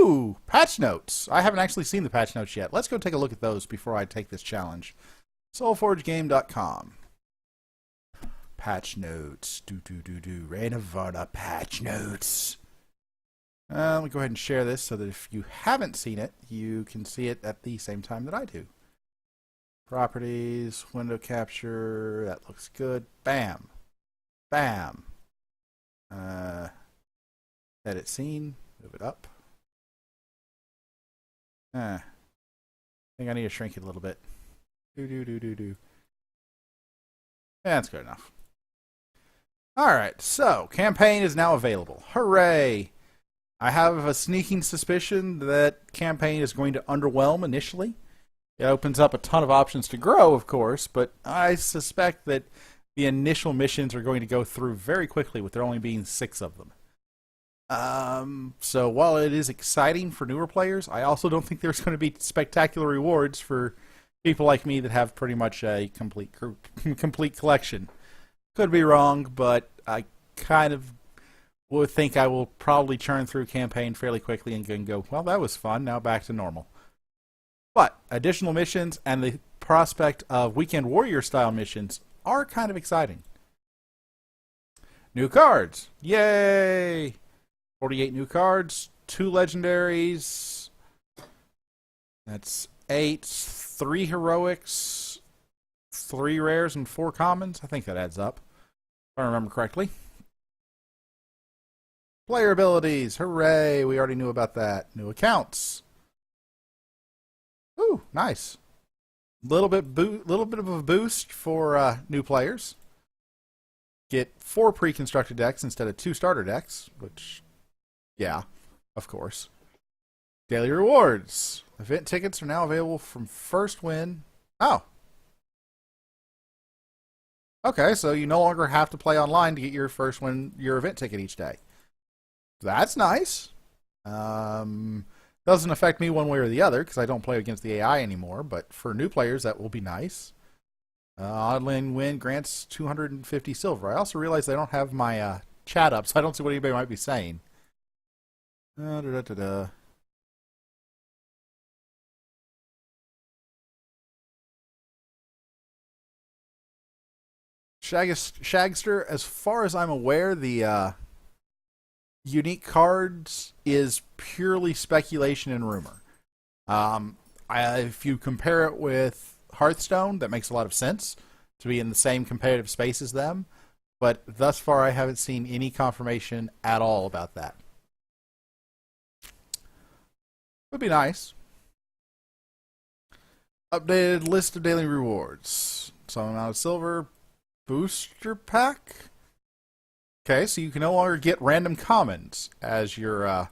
Ooh, patch notes. I haven't actually seen the patch notes yet. Let's go take a look at those before I take this challenge. Solforgegame.com. Patch notes. Reign of Varna patch notes. Let me go ahead and share this so that if you haven't seen it, you can see it at the same time that I do. Properties, window capture, that looks good. Bam. Bam. Edit scene, move it up. I think I need to shrink it a little bit. Yeah, that's good enough. Alright, so, campaign is now available. Hooray! I have a sneaking suspicion that campaign is going to underwhelm initially. It opens up a ton of options to grow, of course, but I suspect that the initial missions are going to go through very quickly with there only being 6 of them. So while it is exciting for newer players, I also don't think there's going to be spectacular rewards for people like me that have pretty much a complete collection. Could be wrong, but I kind of would think I will probably churn through campaign fairly quickly and go, well, that was fun, now back to normal. But additional missions and the prospect of Weekend Warrior style missions are kind of exciting. New cards! Yay! 48 new cards, 2 legendaries. That's 8, 3 heroics, 3 rares, and 4 commons. I think that adds up, if I remember correctly. Player abilities, hooray! We already knew about that. New accounts. Ooh, nice. Little bit of a boost for new players. Get 4 pre-constructed decks instead of 2 starter decks, which, yeah, of course. Daily rewards. Event tickets are now available from first win. Oh. Okay, so you no longer have to play online to get your first win, your event ticket each day. That's nice. Doesn't affect me one way or the other because I don't play against the AI anymore, but for new players that will be nice. Odd lane win grants 250 silver. I also realize I don't have my chat up, so I don't see what anybody might be saying. Shagster, as far as I'm aware, the unique cards is purely speculation and rumor. If you compare it with Hearthstone, that makes a lot of sense to be in the same competitive space as them, but thus far I haven't seen any confirmation at all about that. Would be nice. Updated list of daily rewards. Some amount of silver. Booster pack? Okay, so you can no longer get random commons as your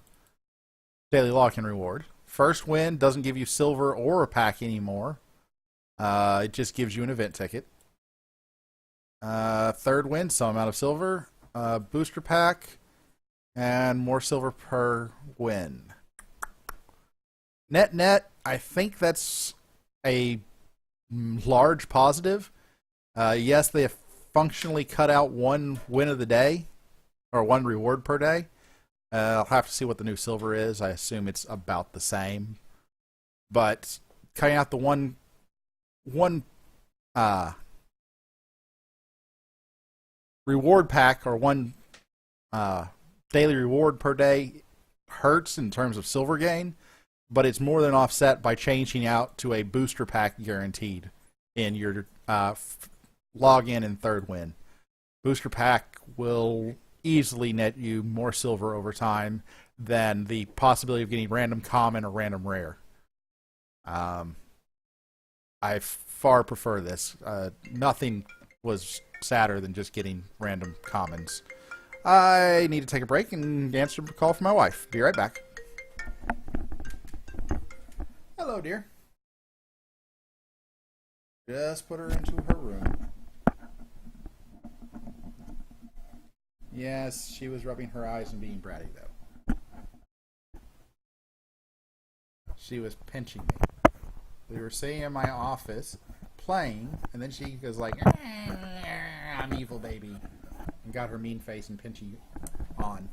daily lock-in reward. First win doesn't give you silver or a pack anymore. It just gives you an event ticket. Third win, some amount of silver. Booster pack, and more silver per win. Net, I think that's a large positive. Yes, they have functionally cut out 1 win of the day, or 1 reward per day. I'll have to see what the new silver is. I assume it's about the same. But cutting out the one reward pack or 1 daily reward per day hurts in terms of silver gain, but it's more than offset by changing out to a booster pack guaranteed in your login and third win. Booster pack will easily net you more silver over time than the possibility of getting random common or random rare. I far prefer this. Nothing was sadder than just getting random commons. I need to take a break and answer a call from my wife. Be right back. Hello, dear. Just put her into her room. Yes, she was rubbing her eyes and being bratty, though. She was pinching me. We were sitting in my office playing, and then she goes like, I'm evil, baby, and got her mean face and pinchy on.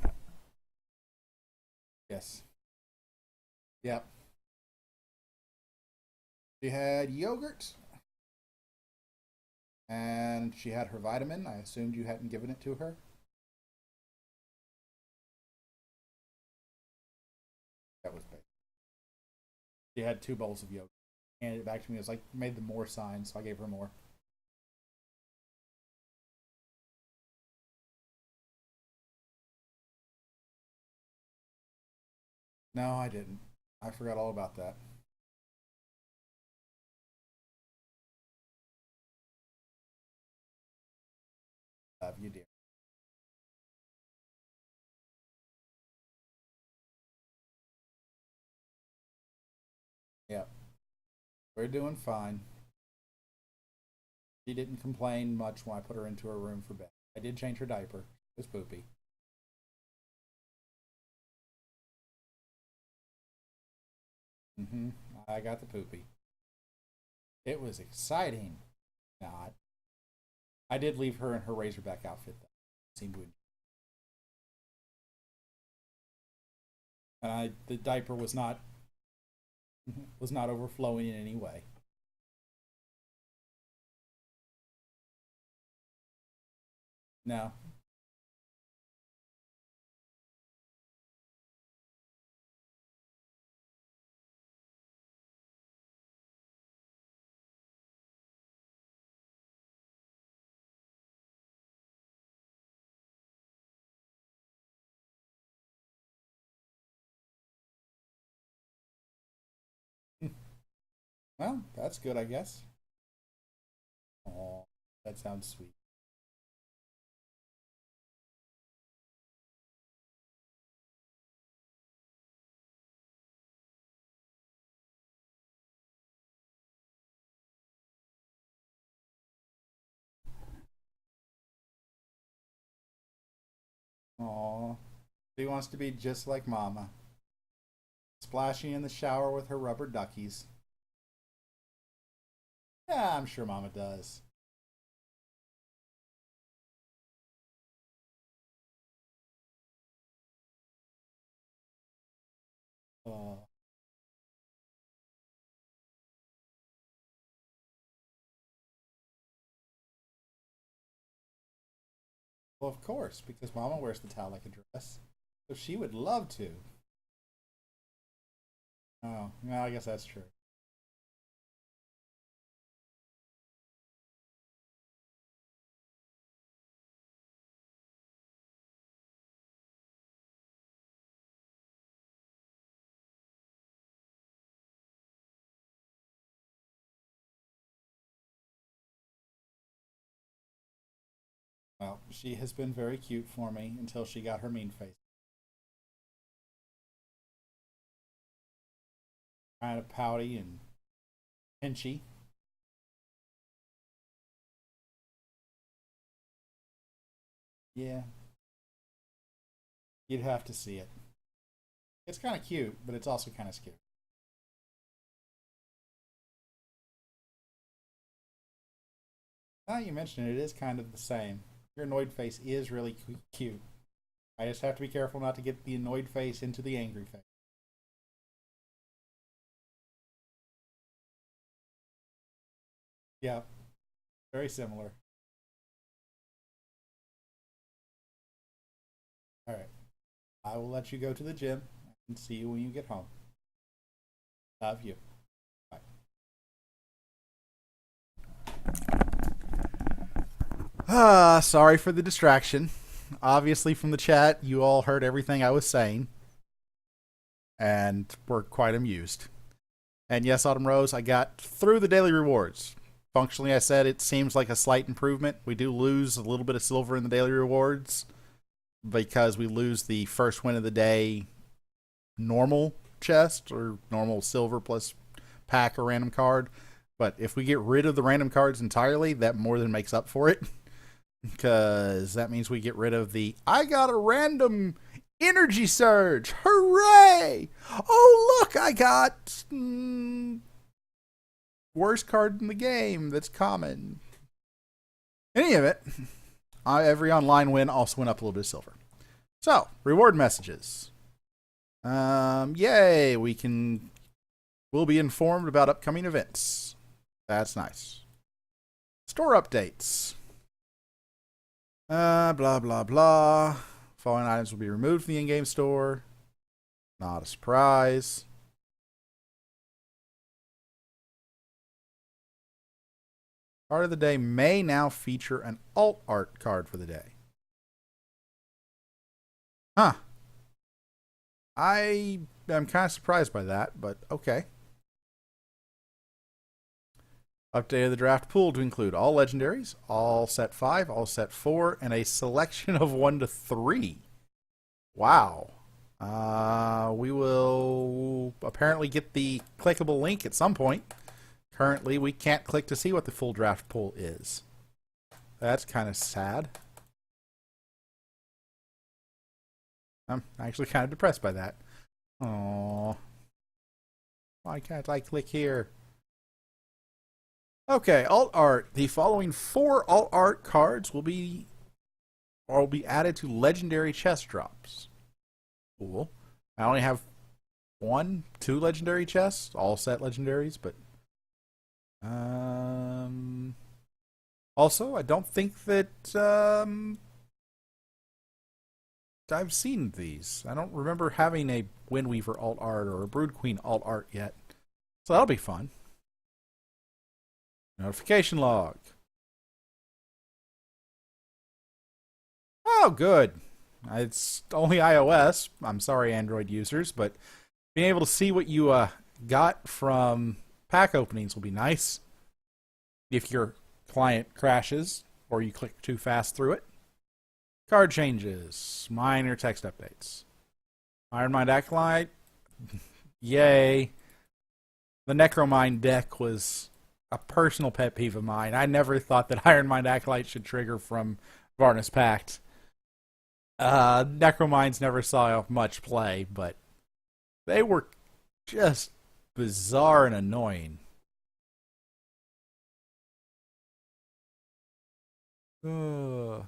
Yes. Yep. She had yogurt. And she had her vitamin. I assumed you hadn't given it to her. That was big. She had 2 bowls of yogurt. Handed it back to me. It was like, made the more sign, so I gave her more. No, I didn't. I forgot all about that. Love you, dear. Yep. We're doing fine. She didn't complain much when I put her into her room for bed. I did change her diaper. It was poopy. Mm-hmm. I got the poopy. It was exciting. Not. I did leave her in her Razorback outfit though. Seemed to. The diaper was not overflowing in any way. No. Well, that's good, I guess. Oh, that sounds sweet. Oh, she wants to be just like Mama, splashing in the shower with her rubber duckies. Yeah, I'm sure Mama does. Oh, well, of course, because Mama wears the towel like a dress, so she would love to. Oh, no, I guess that's true. Well, she has been very cute for me until she got her mean face. Kind of pouty and pinchy. Yeah, you'd have to see it. It's kind of cute, but it's also kind of scary. Now you mention it, it is kind of the same. Your annoyed face is really cute. I just have to be careful not to get the annoyed face into the angry face. Yeah, very similar. All right, I will let you go to the gym and see you when you get home. Love you. Bye. Sorry for the distraction. Obviously, from the chat, you all heard everything I was saying and were quite amused. And yes, Autumn Rose, I got through the daily rewards. Functionally, I said it seems like a slight improvement. We do lose a little bit of silver in the daily rewards because we lose the first win of the day normal chest or normal silver plus pack or random card. But if we get rid of the random cards entirely, that more than makes up for it. Because that means we get rid of the I got a random energy surge. Hooray! Oh, look, I got worst card in the game that's common. Any of it, every online win also went up a little bit of silver. So, reward messages. Yay! We'll be informed about upcoming events. That's nice. Store updates. Blah, blah, blah. Following items will be removed from the in-game store. Not a surprise. Card of the day may now feature an alt art card for the day. Huh. I am kind of surprised by that, but okay. Update of the draft pool to include all legendaries, all set 5, all set 4, and a selection of 1 to 3. Wow. We will apparently get the clickable link at some point. Currently, we can't click to see what the full draft pool is. That's kind of sad. I'm actually kind of depressed by that. Aww. Why can't I click here? Okay, alt art. The following 4 alt art cards will be added to legendary chest drops. Cool. I only have 2 legendary chests, all set legendaries, but also I don't think that I've seen these. I don't remember having a Windweaver alt art or a Brood Queen alt art yet, so that'll be fun. Notification log. Oh, good. It's only iOS. I'm sorry, Android users, but being able to see what you got from pack openings will be nice. If your client crashes or you click too fast through it. Card changes. Minor text updates. Ironmind Acolyte. Yay. The Necromine deck was a personal pet peeve of mine. I never thought that Ironmind Acolyte should trigger from Varna's Pact. Necromines never saw much play, but they were just bizarre and annoying. Oh,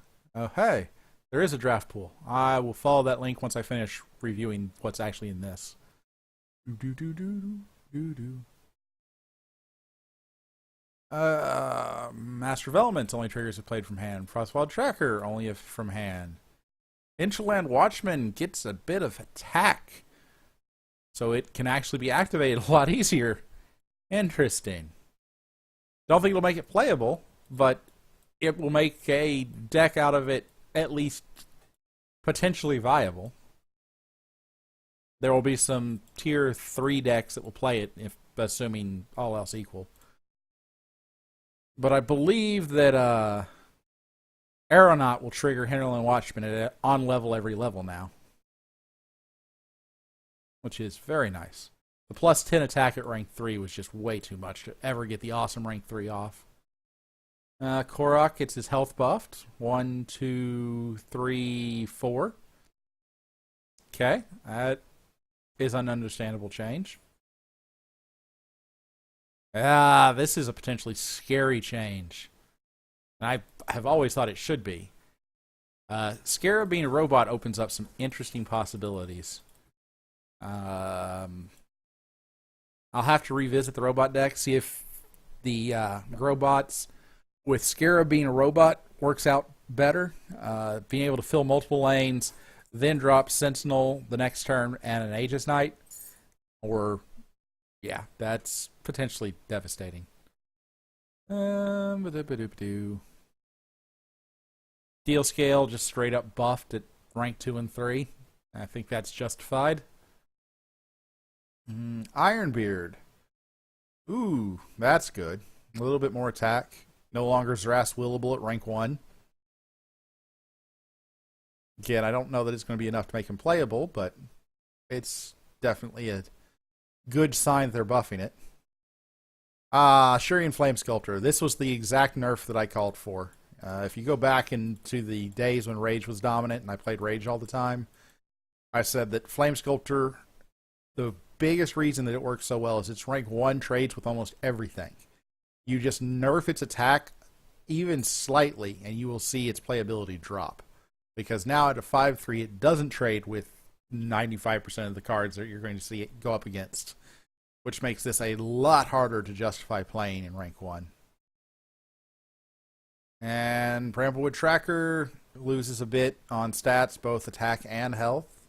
hey, there is a draft pool. I will follow that link once I finish reviewing what's actually in this. Master of Elements only triggers if played from hand. Frostwild Tracker only if from hand. Inchland Watchman gets a bit of attack, so it can actually be activated a lot easier. Interesting. Don't think it'll make it playable, but it will make a deck out of it at least potentially viable. There will be some tier 3 decks that will play it, if assuming all else equal. But I believe that Aeronaut will trigger Hinterland Watchman at on level every level now, which is very nice. The plus 10 attack at rank 3 was just way too much to ever get the awesome rank 3 off. Korok gets his health buffed. 1, 2, 3, 4. Okay, that is an understandable change. This is a potentially scary change. And I have always thought it should be. Scarab being a robot opens up some interesting possibilities. I'll have to revisit the robot deck, see if the robots with Scarab being a robot works out better. Being able to fill multiple lanes, then drop Sentinel the next turn and an Aegis Knight. Or, yeah, that's potentially devastating. Steel Scale just straight up buffed at rank 2 and 3. I think that's justified. Ironbeard. Ooh, that's good. A little bit more attack. No longer Zras Willable at rank 1. Again, I don't know that it's going to be enough to make him playable, but it's definitely a good sign that they're buffing it. Shurian Flame Sculptor. This was the exact nerf that I called for. If you go back into the days when Rage was dominant and I played Rage all the time, I said that Flame Sculptor, the biggest reason that it works so well is its rank 1 trades with almost everything. You just nerf its attack even slightly and you will see its playability drop. Because now at a 5-3 it doesn't trade with 95% of the cards that you're going to see it go up against, which makes this a lot harder to justify playing in rank 1. And Bramblewood Tracker loses a bit on stats, both attack and health.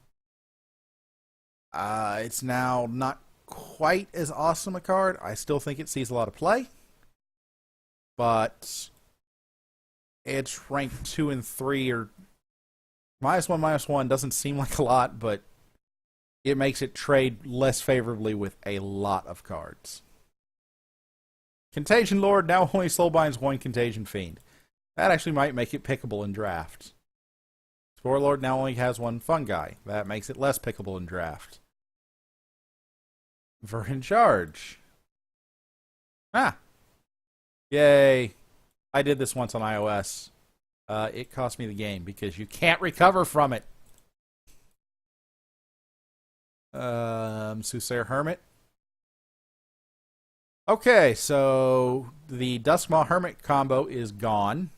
It's now not quite as awesome a card. I still think it sees a lot of play, but it's ranked 2 and 3 or -1/-1 doesn't seem like a lot, but it makes it trade less favorably with a lot of cards. Contagion Lord now only soulbinds 1 Contagion Fiend. That actually might make it pickable in draft. Spore Lord now only has 1 Fungi. That makes it less pickable in draft. Verdant Charge. Ah. Yay. I did this once on iOS. It cost me the game because you can't recover from it. Soothsayer Hermit. Okay, so the Duskmaw Hermit combo is gone.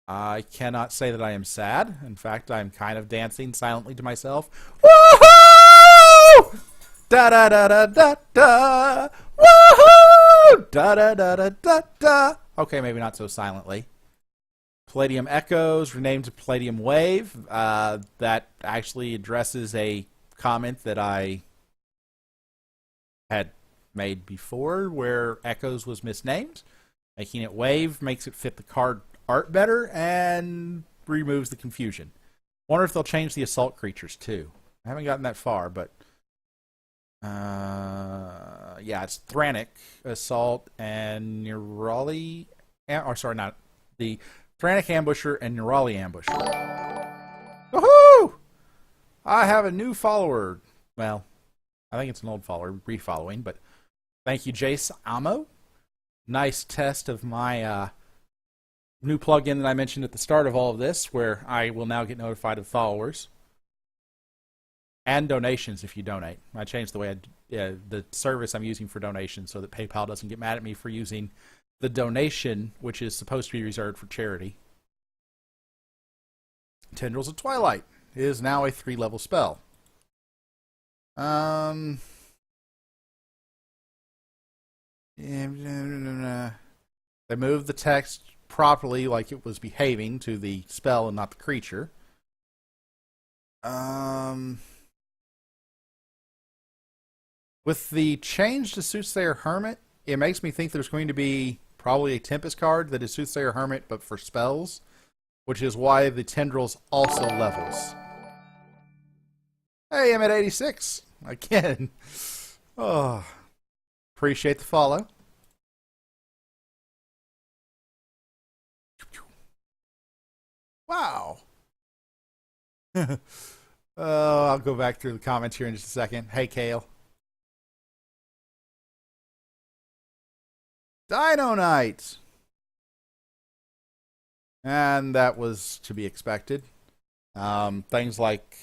I cannot say that I am sad. In fact, I'm kind of dancing silently to myself. Woohoo! Da da da da da da! Woohoo! Da da da da da da! Okay, maybe not so silently. Palladium Echoes, renamed to Palladium Wave. That actually addresses a comment that I had made before where Echoes was misnamed. Making it Wave makes it fit the card art better and removes the confusion. Wonder if they'll change the assault creatures too. I haven't gotten that far, but yeah, it's Thranic, Assault, and Neurali. Or sorry, not the Thranic Ambusher and Neurali Ambusher. Woohoo! I have a new follower. Well, I think it's an old follower, refollowing, but thank you, Jace Amo. Nice test of my new plugin that I mentioned at the start of all of this, where I will now get notified of followers and donations if you donate. I changed the way the service I'm using for donations so that PayPal doesn't get mad at me for using the donation, which is supposed to be reserved for charity. Tendrils of Twilight is now a 3-level spell. They moved the text properly, like it was behaving, to the spell and not the creature. With the change to Soothsayer Hermit, it makes me think there's going to be probably a Tempest card that is Soothsayer Hermit, but for spells, which is why the Tendrils also levels. Hey, I'm at 86 again. Oh, appreciate the follow. Wow. I'll go back through the comments here in just a second. Hey, Kale. Dino Knight. And that was to be expected. Things like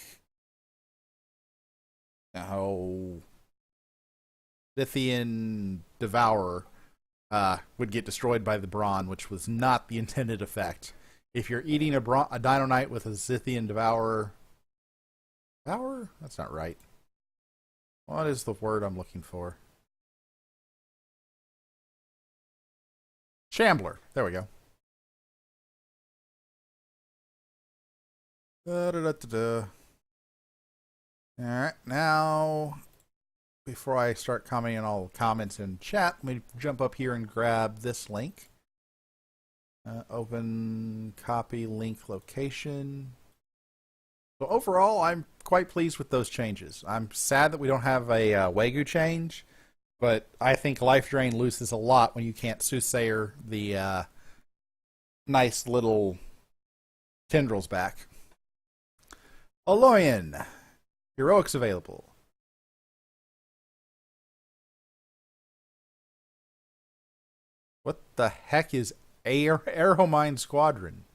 Scythian Devourer would get destroyed by the Brawn, which was not the intended effect. If you're eating a Dino Knight with a Scythian Devourer... Devourer? That's not right. What is the word I'm looking for? Shambler. There we go. Alright, now, before I start commenting on all the comments in chat, let me jump up here and grab this link. Open, copy, link, location. So overall, I'm quite pleased with those changes. I'm sad that we don't have a Wagyu change, but I think Life Drain loses a lot when you can't Soothsayer the nice little tendrils back. Aloyan. Heroics available. What the heck is Arrowmine Squadron?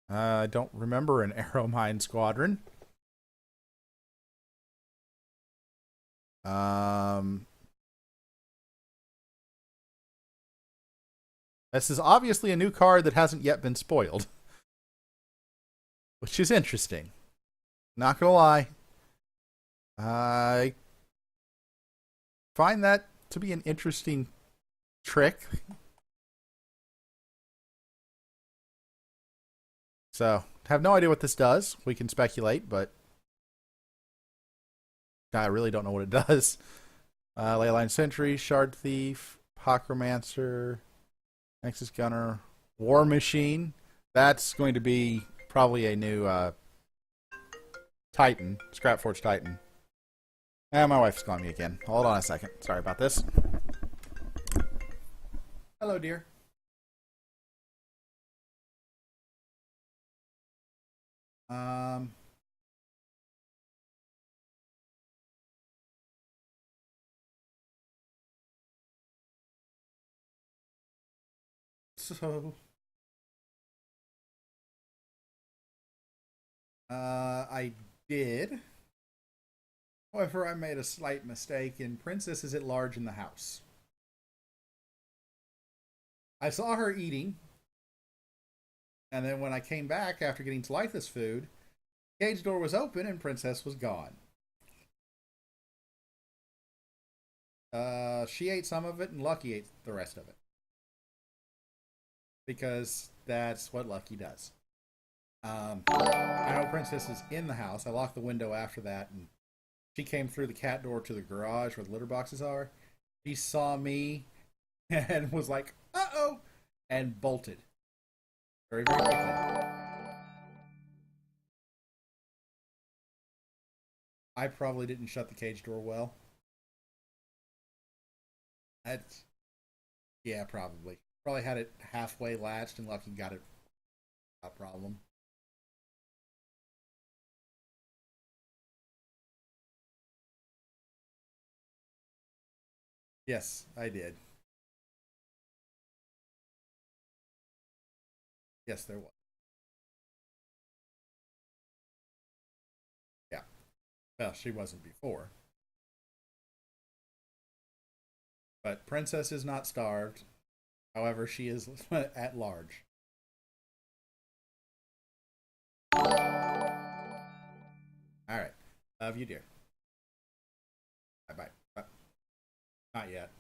I don't remember an Arrowmine Squadron. This is obviously a new card that hasn't yet been spoiled. which is interesting. Not gonna lie. I find that to be an interesting trick. So, have no idea what this does. We can speculate, but I really don't know what it does. Leyline Sentry, Shard Thief, Pocromancer, Nexus Gunner, War Machine. That's going to be probably a new Titan, Scrapforge Titan. And my wife's calling me again. Hold on a second. Sorry about this. Hello, dear. Um. So, I did. However, I made a slight mistake, and Princess is at large in the house. I saw her eating, and then when I came back after getting Talitha's food, cage door was open and Princess was gone. She ate some of it, and Lucky ate the rest of it. Because that's what Lucky does. I know Princess is in the house. I locked the window after that, and she came through the cat door to the garage where the litter boxes are. She saw me and was like, uh-oh, and bolted. Very, very quickly. I probably didn't shut the cage door well. That's, yeah, probably. Probably had it halfway latched and Lucky got it without problem. Yes, I did. Yes, there was. Yeah. Well, she wasn't before. But Princess is not starved. However, she is at large. All right. Love you, dear. Bye bye. Not yet.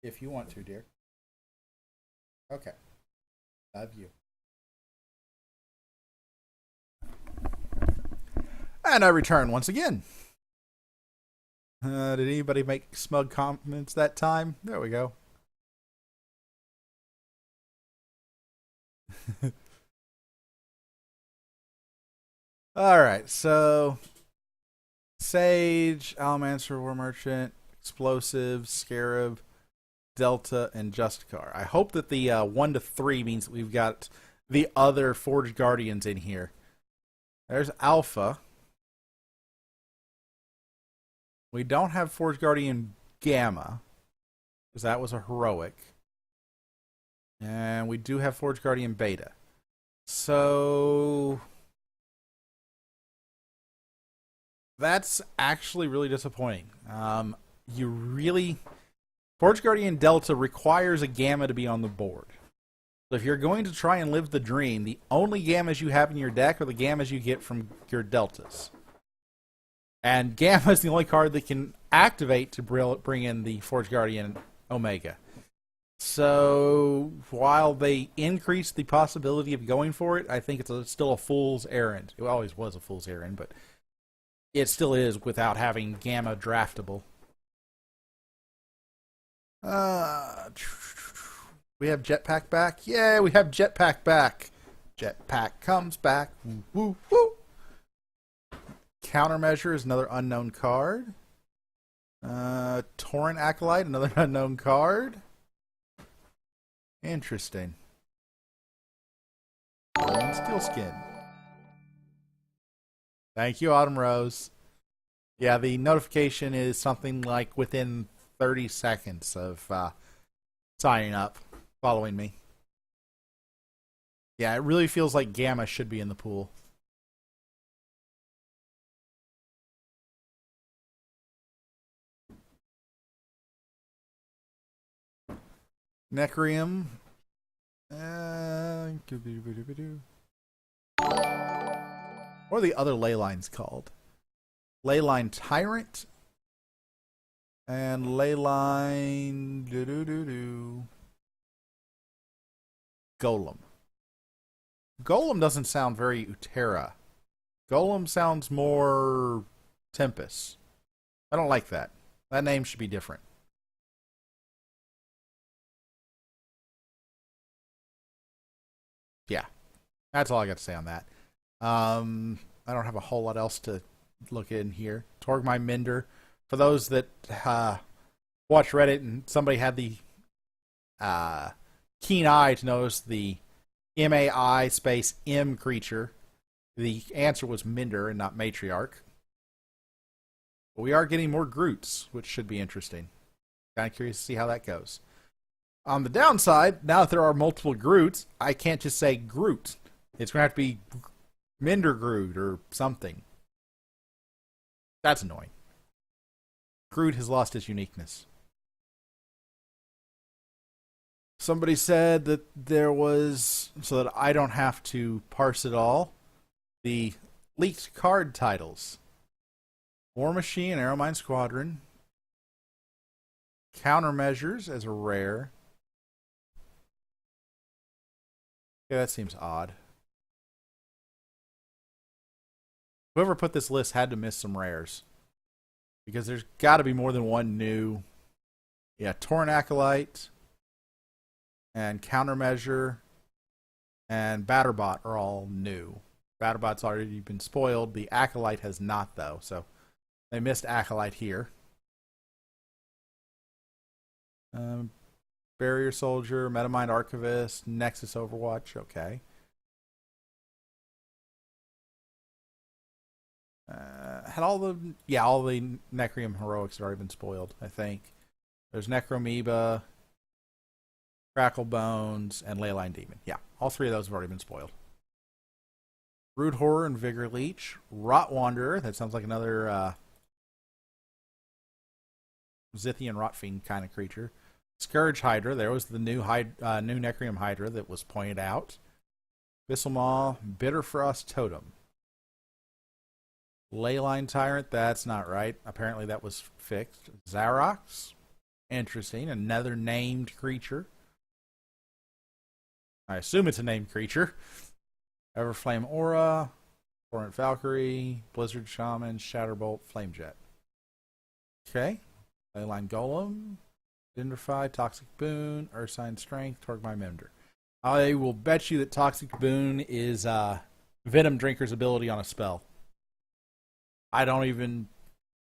If you want to, dear. Okay. Love you. And I return once again. Did anybody make smug comments that time? There we go. Alright, so Sage, Almancer, War Merchant, Explosive, Scarab, Delta, and Justicar. I hope that the 1 to 3 means that we've got the other Forged Guardians in here. There's Alpha. We don't have Forged Guardian Gamma, because that was a heroic. And we do have Forged Guardian Beta. So that's actually really disappointing. You really... Forged Guardian Delta requires a Gamma to be on the board. So if you're going to try and live the dream, the only Gammas you have in your deck are the Gammas you get from your Deltas. And Gamma is the only card that can activate to bring in the Forged Guardian Omega. So while they increase the possibility of going for it, I think it's still a fool's errand. It always was a fool's errand, but it still is without having Gamma draftable. We have Jetpack back. Yeah, we have Jetpack back. Jetpack comes back. Woo, woo, woo. Countermeasure is another unknown card. Torrent Acolyte, another unknown card. Interesting. Steelskin. Thank you, Autumn Rose. Yeah, the notification is something like within 30 seconds of signing up, following me. Yeah, it really feels like Gamma should be in the pool. Necreum, What are the other ley lines called? Leyline Tyrant and Leyline Golem. Golem doesn't sound very Utera. Golem sounds more Tempest. I don't like that. That name should be different. Yeah, that's all I got to say on that. I don't have a whole lot else to look in here. Torgmai Minder. For those that watch Reddit and somebody had the keen eye to notice the MAI space M creature, the answer was Minder and not Matriarch. But we are getting more Groots, which should be interesting. Kind of curious to see how that goes. On the downside, now that there are multiple Groots, I can't just say Groot. It's going to have to be Minder Groot or something. That's annoying. Groot has lost his uniqueness. Somebody said that there was, so that I don't have to parse it all, the leaked card titles. War Machine, Arrowmine Squadron. Countermeasures as a rare. Yeah, that seems odd. Whoever put this list had to miss some rares. Because there's got to be more than one new. Yeah, Torn Acolyte and Countermeasure and Batterbot are all new. Batterbot's already been spoiled. The Acolyte has not, though. So they missed Acolyte here. Barrier Soldier, Metamind Archivist, Nexus Overwatch. Okay. Had all the Necreum Heroics had already been spoiled, I think. There's Necromoeba, Crackle Bones, and Leyline Demon. Yeah, all three of those have already been spoiled. Brood Horror and Vigor Leech. Rot Wanderer, that sounds like another Zithian Rotfiend kind of creature. Scourge Hydra, there was the new Necreum Hydra that was pointed out. Abyssal Maw, Bitterfrost Totem. Leyline Tyrant, that's not right. Apparently that was fixed. Xerox, interesting. Another named creature. I assume it's a named creature. Everflame Aura, Torrent Valkyrie, Blizzard Shaman, Shatterbolt, Flamejet. Okay. Leyline Golem, Dendrify, Toxic Boon, Ursine Strength, Torgmai Minder. I will bet you that Toxic Boon is Venom Drinker's ability on a spell. I don't even...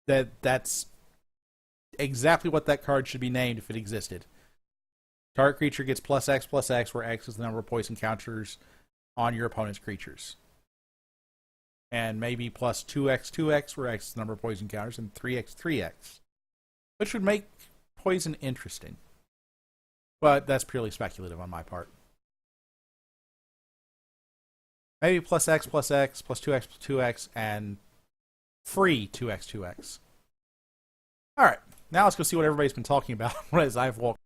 That's exactly what that card should be named if it existed. Target creature gets +X/+X, where X is the number of poison counters on your opponent's creatures. And maybe +2X/2X, where X is the number of poison counters, and 3X/3X. Which would make poison interesting. But that's purely speculative on my part. Maybe +X/X, +2X/2X, and free 2X/2X. Alright, now let's go see what everybody's been talking about as I've walked